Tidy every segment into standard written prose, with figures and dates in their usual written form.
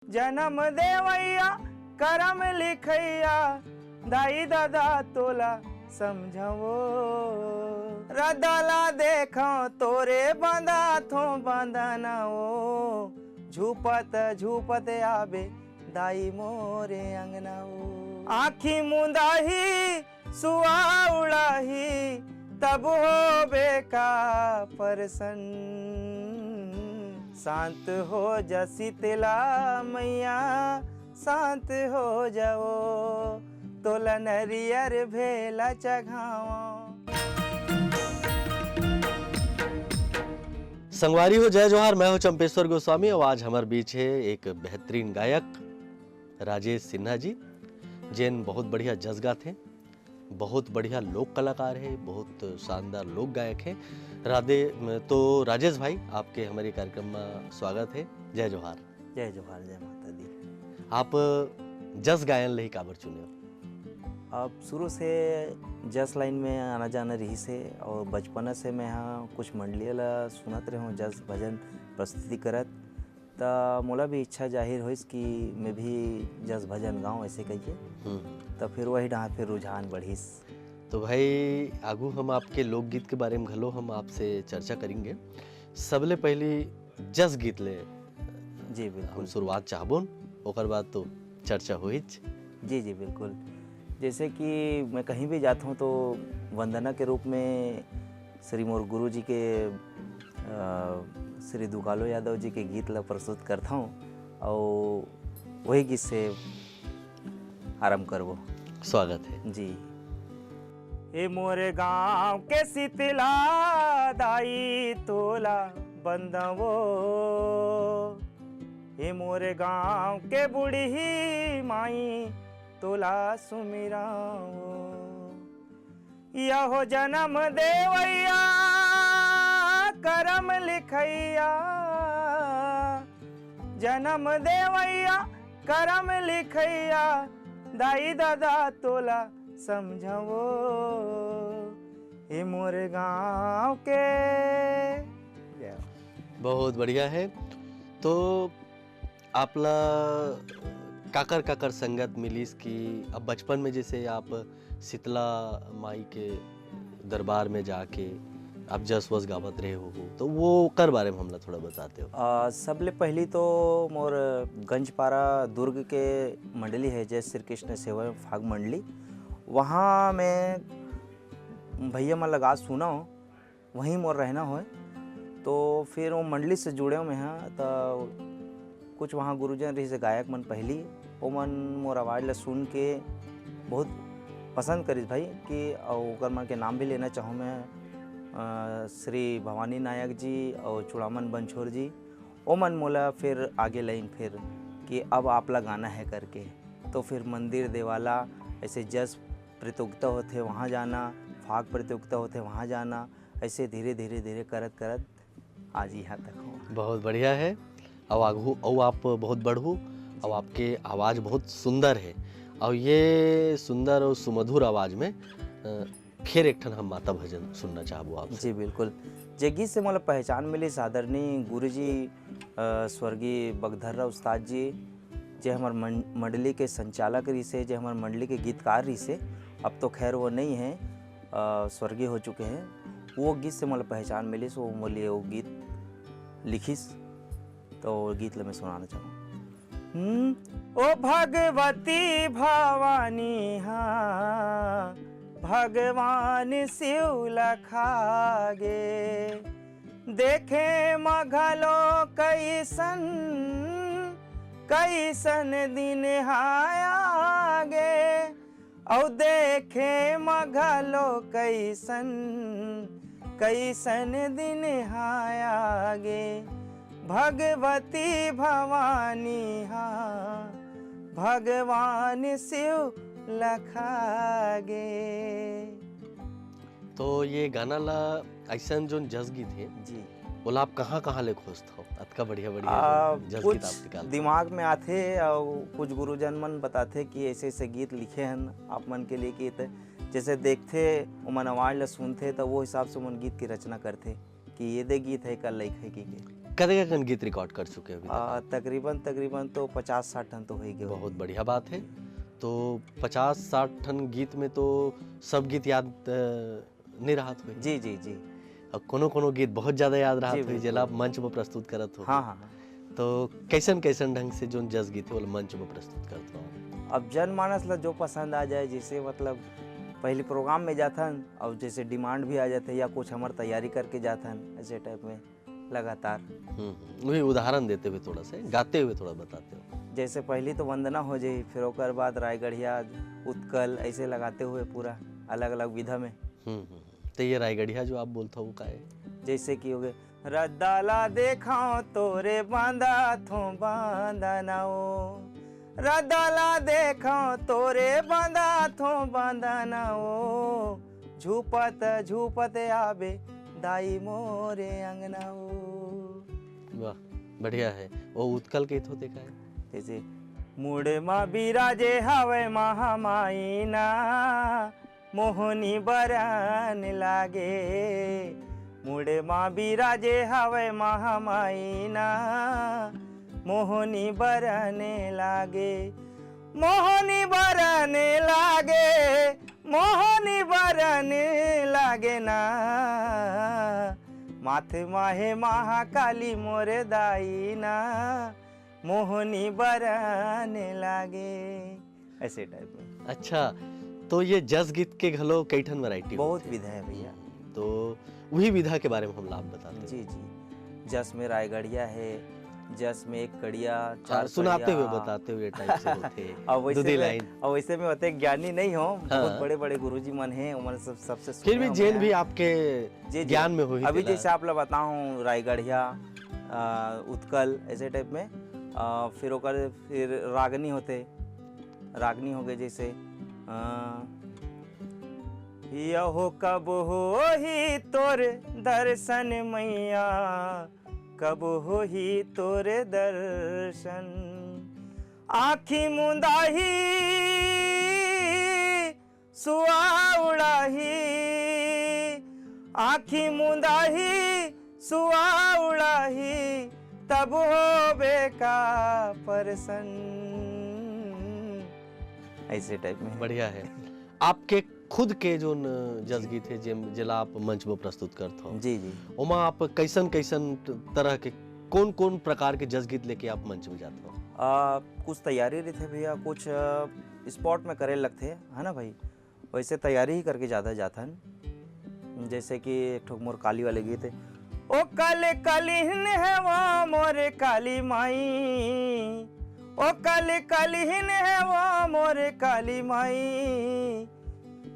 जन्म देवैया करम लिखैया दाई दादा तोला समझाओ रदला देखो तोरे बंदा थो बंदनाओ झूपत झूपत आबे दाई मोरे अंगनाओ आखी मुंदाही सुआ उड़ाही तब हो बेका परसन शांत हो जा शीतला मैया शांत हो जाओ तोला नरियर भेला चघावा। संगवारी हो जय जोहार, मैं हूं चंपेश्वर गोस्वामी और आज हमारे बीच है एक बेहतरीन गायक राजेश सिन्हा जी, जिन बहुत बढ़िया जज गाते हैं, बहुत बढ़िया लोक कलाकार है, बहुत शानदार लोक गायक है। तो राजेश भाई आपके हमारे कार्यक्रम में स्वागत है। जय जोहार। जय जोहार, जय माता दी। आप जस गायन ले काबर चुने हो? अब शुरू से जस लाइन में आना जाना रही से और बचपन से मैं यहाँ कुछ मंडली ला सुनत रहे हूँ जस भजन प्रस्तुति करत, तो मोला भी इच्छा जाहिर होइस कि मैं भी जस भजन गाऊँ ऐसे कहिए। तो फिर वही डाँट फिर रुझान बढ़िस। तो भाई आगू हम आपके लोकगीत के बारे में घलो हम आपसे चर्चा करेंगे। सबले पहली जस गीत ले जी बिल्कुल हम शुरुआत चाहबोन, ओकर बाद तो चर्चा होइच। जी जी बिल्कुल। जैसे कि मैं कहीं भी जाता हूँ तो वंदना के रूप में श्री मोर गुरु जी के श्री दुकालो यादव जी के गीत ला प्रस्तुत करता हूँ और वही गीत से आरंभ करबो। स्वागत है जी। ए मोरे गांव के शीतला दाई तोला बंदवो, ए मोरे गांव के बूढ़ी माई तोला सुमिराओ, यहो जन्म देवैया करम लिखैया, जन्म देवैया करम लिखैया दाई दादा तोला समझाओ, ए मोरे गांव के। बहुत बढ़िया है। तो आपला काकर काकर संगत मिलीस कि अब बचपन में जैसे आप शीतला माई के दरबार में जाके आप जस वस गावत रहे हो, तो वो कर बारे में हमला थोड़ा बताते हो। सबले पहली तो मोर गंजपारा दुर्ग के मंडली है जय श्री कृष्ण सेवा फाग मंडली, वहाँ मैं भैया मैं लगा सुना हो, वहीं मोर रहना हो। तो फिर वो मंडली से जुड़े हो मैं हाँ, तो कुछ वहाँ गुरुजन रही से गायक मन पहली वो मन मोर आवाज़ ला सुन के बहुत पसंद करिस भाई कि ओकर मन के नाम भी लेना चाहूँ मैं, श्री भवानी नायक जी और चुड़ामन बंछोर जी। वो मन मोला फिर आगे लाइन फिर कि अब आपला गाना है करके, तो फिर मंदिर देवाला ऐसे जस प्रतियोगिता होते वहाँ जाना, फाग प्रतियोगिता होते वहाँ जाना, ऐसे धीरे धीरे धीरे करत करत आज यहाँ तक हो। बहुत बढ़िया है। अब आगू और आप बहुत बढ़ू और आपके आवाज़ बहुत सुंदर है, और ये सुंदर और सुमधुर आवाज़ में फिर एक ठन हम माता भजन सुनना चाहबो आप। जी बिल्कुल। जे गीत से मतलब पहचान मिली आदरणीय गुरुजी स्वर्गीय बगधर्रा उस्ताद जी, जे हमार मंडली के संचालक रही से, जे हमार मंडली के गीतकार रही से, अब तो खैर वो नहीं है, स्वर्गीय हो चुके हैं। वो गीत से मतलब पहचान मिली, सो मोली वो गीत लिखिस, तो गीत ला मैं सुनाना चाहूँ। ओ भगवती भवानी हाँ भगवान शिव लखागे, देखे मघलो कैसन कैसन दिन आगे, औ देखे मघलो कैसन कैसन दिन आगे, भगवती भवानी हाँ भगवान शिव लखागे। तो ये गाना ला ऐसा जो जस गीत है जी, बोला आप कहाँ कहाँ ले खोजते हो? अतका बढ़िया बढ़िया जस कुछ गीत आप निकालते हो। दिमाग में आते और कुछ गुरुजन मन बताते कि ऐसे ऐसे गीत लिखे हैं आप मन के लिए गीत, जैसे देखते वो मन आवाज़ ला सुनते तो वो हिसाब से मन गीत की रचना करते कि ये दे गीत है कल लिखे की। कदे का गीत रिकॉर्ड कर चुके हैं अभी तक? तकरीबन तो 50-60 टन तो हो ही गए। बहुत बढ़िया बात है। तो 50-60 टन गीत में तो सब गीत याद नहीं रहत हुए? जी जी जी। और कोनो गीत बहुत ज्यादा याद जी, रहत हुई बिल्कुल। जेला आप मंच में प्रस्तुत करत हो? हाँ हाँ हाँ। तो कैसन कैसन ढंग से जो जस गीत है वो मंच में प्रस्तुत करते हो? अब जनमानस ला जो पसंद आ जाए, जैसे मतलब पहले प्रोग्राम में जाथन और जैसे डिमांड भी आ जाते या कुछ हमार तैयारी करके जाथन, ऐसे टाइप में लगातार। वही उदाहरण देते हुए थोड़ा सा गाते हुए थोड़ा बताते हो। जैसे पहली तो वंदना हो जाई, फिर ओकर बाद रायगढ़िया, उत्कल, ऐसे लगाते हुए पूरा अलग अलग विधा में। तो ये रायगढ़िया जो आप बोलते हो वो का है? जैसे कि हो गए रद्दाला देखाओ तोरे बांधा थो बांधनाओ, रद्दाला देखाओ तोरे बांधा थो बांधनाओ, झूपत झूपत आबे दाई मोरे अंगनाओ। वाह बढ़िया है। वो उत्कल के होते का है? जैसे मुड़े मा बिराजे हवे महामाईना, मोहनी बरन लागे, मुड़े मा बिराजे हवे महामाईना, मोहनी बरने लागे, मोहनी बरने लागे, मोहनी बरने लागे ना, माथे माहे महाकाली मोरे दाईना, मोहनी बरने लागे, ऐसे टाइप में। अच्छा, तो ये जस गीत के घलो कई ठन वैरायटी बहुत विधा है भैया। तो वही विधा के बारे में हम लाभ बताते हैं। जी जी। जस में रायगढ़िया है, जस में एक कड़िया, चार सुनाते हुए बताते हुए टाइप से होते दूधी लाइन। और वैसे में होते ज्ञानी नहीं हो, बहुत बड़े बड़े गुरुजी मन हैं, उमन सबसे फिर भी जेन भी आपके ज्ञान में हुई। अभी जैसे आप लोग बताऊं रायगढ़िया, उत्कल, ऐसे टाइप में। फिर ओकर फिर रागनी होते, रागनी हो गए जैसे यहो कब हो ही तोर दर्शन मैया, कब हो ही तोरे दर्शन, आँखी मुंदाही सुआ उड़ाही, आँखी मुंदाही सुआ उड़ाही, तब हो बेका परसन, ऐसे टाइप में। बढ़िया है। आपके खुद के जो जस गीत है जेला आप मंच में प्रस्तुत करते हो, जी जी, ओमा आप कैसन कैसन तरह के कौन कौन प्रकार के जस गीत लेके आप मंच में जाते हो? कुछ तैयारी रहते भैया, कुछ स्पॉट में करे लगते है ना भाई, वैसे तैयारी ही करके ज़्यादा जाथन। जैसे कि एक ठोक मोर काली वाले गीत है, ओ काले कालीन है वो मोरे काली माई, ओ काले कालीन है वो मोरे काली माई,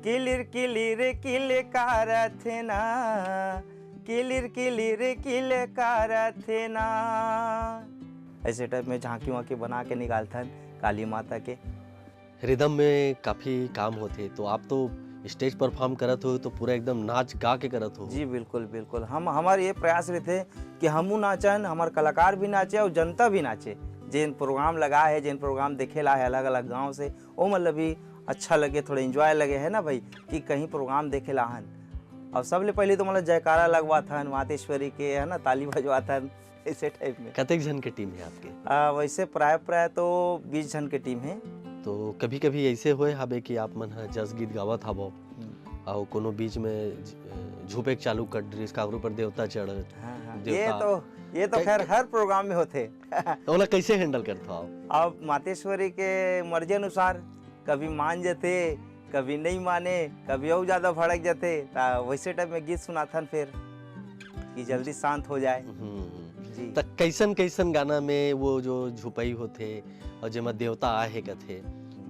किलिर किलिर किले कारथे ना, किलिर किलिर किले कारथे ना, ऐसे टाइप में झांकी वाकी बना के निकालता है काली माता के। रिदम में काफी काम होते, तो आप तो स्टेज परफॉर्म करत हो तो पूरा एकदम नाच गा के करत हो? जी बिल्कुल बिल्कुल। हम हमारे ये प्रयास रहते कि हमू नाचन, हमारे कलाकार भी नाचे और जनता भी नाचे। जिन प्रोग्राम लगा है, जिन प्रोग्राम देखे ला है अलग अलग गांव से, वो मतलब भी अच्छा लगे, थोड़ा एंजॉय लगे है ना भाई, कि कहीं प्रोग्राम देखे लाहन। और सबले पहले तो मतलब जयकारा लगवा था मातेश्वरी के, है ना, ताली बजवा था, ऐसे टाइप में। कतेक जन के टीम है आपके? वैसे प्राय तो 20 जन के टीम है। तो कभी कभी ऐसे होए हबे कि आप मन जस गीत गावत हबो और कोनो बीच में झूपे चालू कर ड्रेस कागरू पर देवता चढ़। हाँ, ये तो खैर हर प्रोग्राम में होते। ओला कैसे हैंडल करते हो? अब मातेश्वरी के मर्जी अनुसार कभी मान जाते, कभी नहीं माने, कभी और ज्यादा भड़क जाते, वैसे टाइप में गीत सुनाथन फिर कि जल्दी शांत हो जाए। जी। त कैसन कैसन गाना में वो जो झुपई होते और जेमा देवता आहे कथे,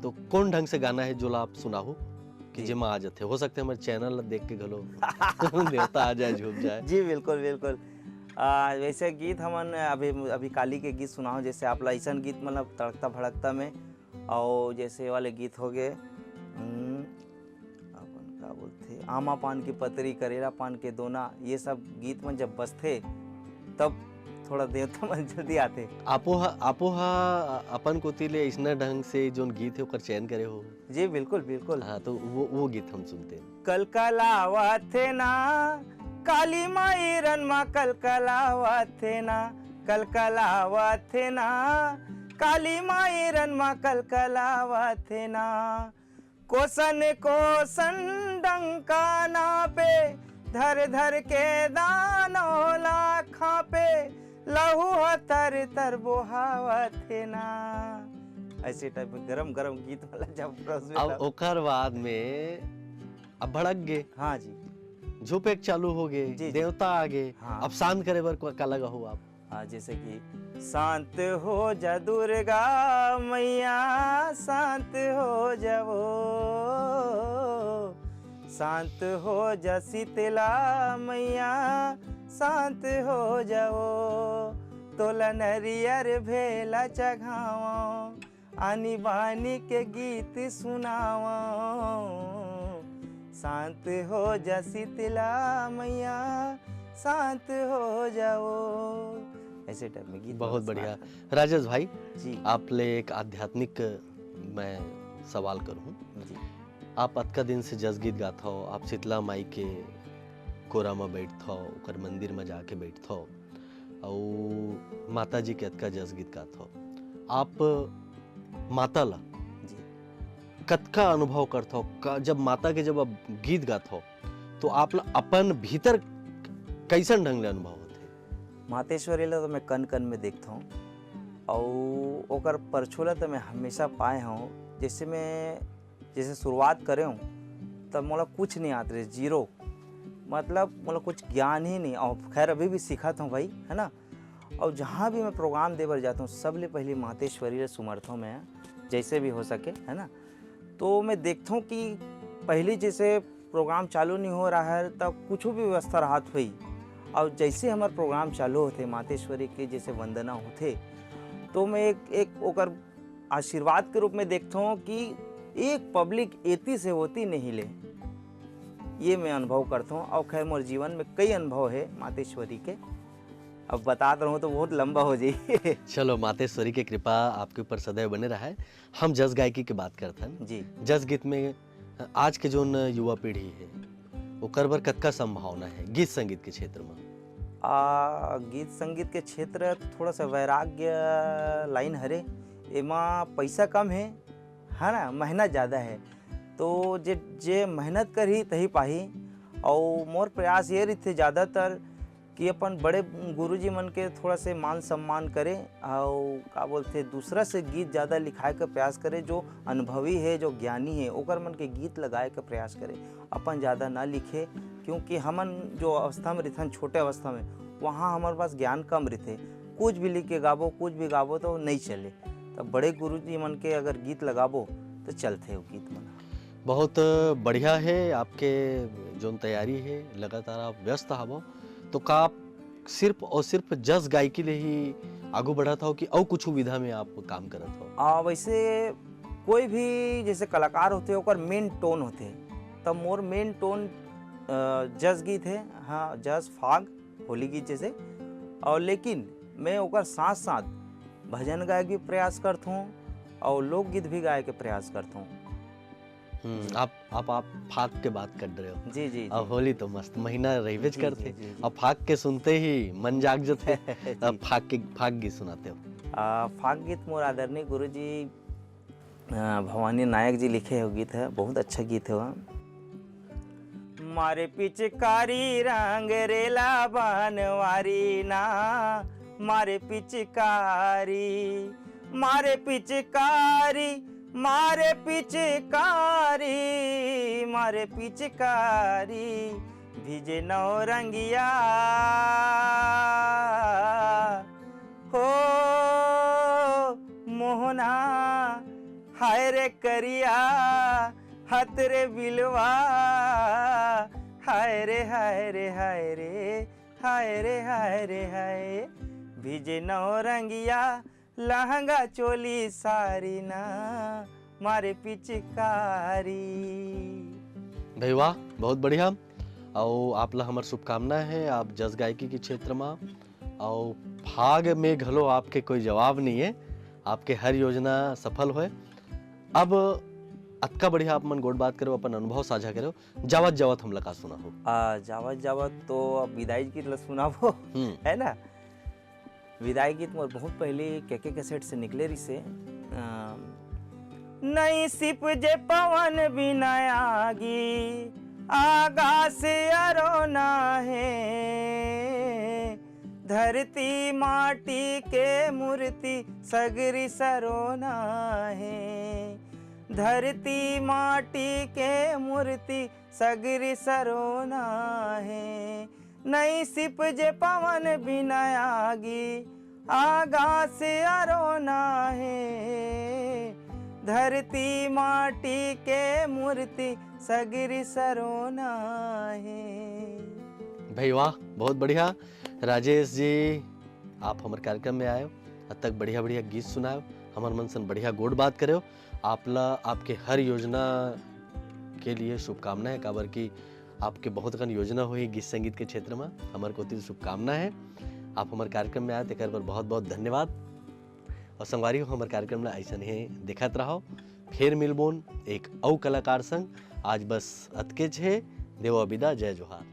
तो कौन ढंग से गाना है जो आप सुनाहू कि जेमा आ जाते? हो सकते हमारे चैनल देख के घलो देवता आ जाए, झुप जाए। जी बिल्कुल बिल्कुल। वैसे गीत हमन अभी काली के गीत सुनाओ, जैसे आप ऐसा गीत मतलब तड़कता भड़कता में, और जैसे वाले गीत हो गए अपन क्या बोलते, आमा पान की पतरी, करेला पान के दोना, ये सब गीत में जब बजते तब थोड़ा देवता मन जल्दी आते। आपो अपन कोती ले इसना ढंग से जो गीत है ओकर चयन करे हो? जी बिल्कुल बिल्कुल। हाँ, तो वो गीत हम सुनते हैं। कल कलावा थे ना, काली माई रनमा कलकलावथे ना, कलकलावथे ना, काली माई रनमा कलकलावथे ना। कोसन कोसन डंका नापे, धर धर के दानो लाखा पे, लहू तर तर बोहावथे ना। ऐसे टाइप में गरम गरम गीत वाला जब अब ओकर बाद में अब भड़क गए, हाँ जी, झुपेक चालू हो गए, जी। देवता आ गए, हाँ। अब शांत करे बर का लगा हो आप? हाँ, जैसे कि शांत हो जा दुर्गा मैया, शांत हो जाओ, शांत हो जा शीतला मैया, शांत हो जाओ। तोला नरियर भेला चघाओ, आनी बानी के गीत सुनाओ, शांत हो जा शीतला मैया, शांत हो जाओ। ऐसे टाइप में गीत बहुत सुना बढ़िया। राजेश भाई जी, आप ले एक आध्यात्मिक मैं सवाल करूँ। जी, आप अतका दिन से जस गीत गात हो, आप शीतला माई के कोरा में बैठत हो, ओकर मंदिर में जाके बैठत हो, और माता जी के अतका जस गीत गात हो, आप माता ला जी। कतका अनुभव करत हो? जब माता के जब आप गीत गात हो तो आप ला अपन भीतर कैसन ढंग ले अनुभव होते? मातेश्वरी ला तो मैं कन कन में देखता हूँ, और ओकर परछोला तो मैं हमेशा पाए हूँ। जैसे शुरुआत करे हूँ तब मोला कुछ नहीं आते रहे, जीरो, मतलब मोला कुछ ज्ञान ही नहीं। और खैर अभी भी सीखत हूँ भाई, है ना। और जहाँ भी मैं प्रोग्राम देवर जाता हूँ, सबले पहले मातेश्वरी ला सुमरता हूँ मैं, जैसे भी हो सके, है ना। तो मैं देखता हूँ कि पहले जैसे प्रोग्राम चालू नहीं हो रहा है तब कुछ भी व्यवस्था राहत हुई, और जैसे हमारे प्रोग्राम चालू होते मातेश्वरी के जैसे वंदना होते, तो मैं एक ओकर आशीर्वाद के रूप में देखता हूँ कि एक पब्लिक एती से होती नहीं ले, ये मैं अनुभव करता हूँ। और खैर मोर जीवन में कई अनुभव है मातेश्वरी के, अब बता रहूँ तो बहुत लंबा हो जाए। चलो, मातेश्वरी की कृपा आपके ऊपर सदैव बने रहा है। हम जस गायकी की बात करते हैं जी, जस गीत में आज के जो युवा पीढ़ी है ओकर बर कतका संभावना है गीत संगीत के क्षेत्र में? गीत संगीत के क्षेत्र थोड़ा सा वैराग्य लाइन हरे, एमा पैसा कम है ना, मेहनत ज़्यादा है। तो जे मेहनत करही तही पाही। और मोर प्रयास ये रहते ज़्यादातर कि अपन बड़े गुरुजी मन के थोड़ा से मान सम्मान करें, और का बोलते दूसरा से गीत ज़्यादा लिखाए का प्रयास करें, जो अनुभवी है, जो ज्ञानी है, ओकर मन के गीत लगाए का प्रयास करें। अपन ज़्यादा ना लिखे, क्योंकि हमन जो अवस्था में रहते छोटे अवस्था में, वहाँ हमारे पास ज्ञान कम रहते, कुछ भी लिख के गाबो, कुछ भी गाबो तो नहीं चले। तब बड़े गुरुजी मन के अगर गीत लगाबो तो चलते हो गीत मन। बहुत बढ़िया है आपके जो तैयारी है, लगातार आप व्यस्त हवो, तो का आप सिर्फ और सिर्फ जस गायकी ले ही आगू बढ़त हो कि और कुछ विधा में आप काम करत हो? वैसे कोई भी जैसे कलाकार होते ओकर मेन टोन होते, तब मोर मेन टोन जस गीत है, हाँ, जस फाग होली गीत जैसे। और लेकिन मैं ओकर साथ साथ भजन गाए के प्रयास करता हूँ, और लोकगीत भी गाए के प्रयास करता हूँ। आप फाग के बात कर रहे हो? जी, जी, अब होली तो मस्त महीना रहीबेच जी, करते, जी, जी, जी। अब फाग के सुनते ही मन जाग जाते। जी। अब फाग गीत सुनाते हो? फाग गीत मोर आदरणीय गुरुजी भवानी नायक जी लिखे हुए गीत है, बहुत अच्छा गीत है वह। मारे पिचकारी रंग रेला बनवारी ना, मारे पिचकारी, मारे पिचकारी, मारे पिचकारी, मारे पिचकारी, भिजे नौरंगिया हो मोहना, हाय रे करिया हाथ रे बिलवा, हाय रे हाय रे हाय रे हाय रे हाय रे हाय, भिजे नौरंगिया लहंगा चोली सारी ना, मारे पिचकारी। भाई वाह, बहुत बढ़िया। और आप ला हमार शुभकामना है, आप जस गायकी के क्षेत्र में और भाग में घलो आपके कोई जवाब नहीं है, आपके हर योजना सफल होए। अब अतका बढ़िया आप मन गोड बात करो, अपन अनुभव साझा करो। जावत जावत हमला का सुना हो। जावत जावत तो अब विदाई गीत ला सुनाबो है ना। विदाई गीत मोर बहुत पहले के कैसेट से निकले रही से नहीं सिप जे पवन बिना आगी आकाश अरोना है, धरती माटी के मूर्ति सगरी सरोना है, धरती माटी के मूर्ति सगरी सरोना है, नहीं सिप जे पवन बिना आगी आकाश अरोना है, धरती माटी के मूर्ति सगरी सरोना है। भाई वाह, बहुत बढ़िया राजेश जी, आप हमारे कार्यक्रम में आए हो, अब तक बढ़िया बढ़िया गीत सुनाओ, हमार मन सन बढ़िया गोड बात करे हो। आपला आपके हर योजना के लिए शुभकामनाएं, काबर की आपके बहुत कन योजना हुई गीत संगीत के क्षेत्र में, हमारे को शुभकामना है। आप हमारे कार्यक्रम में आए तेकर पर बहुत बहुत धन्यवाद। और संगवारी हो हमारे कार्यक्रम में ऐसा नहीं दिखत रहो, फिर मिलबोन एक औ कलाकार संग। आज बस अतके छे, देवा विदा, जय जोहार।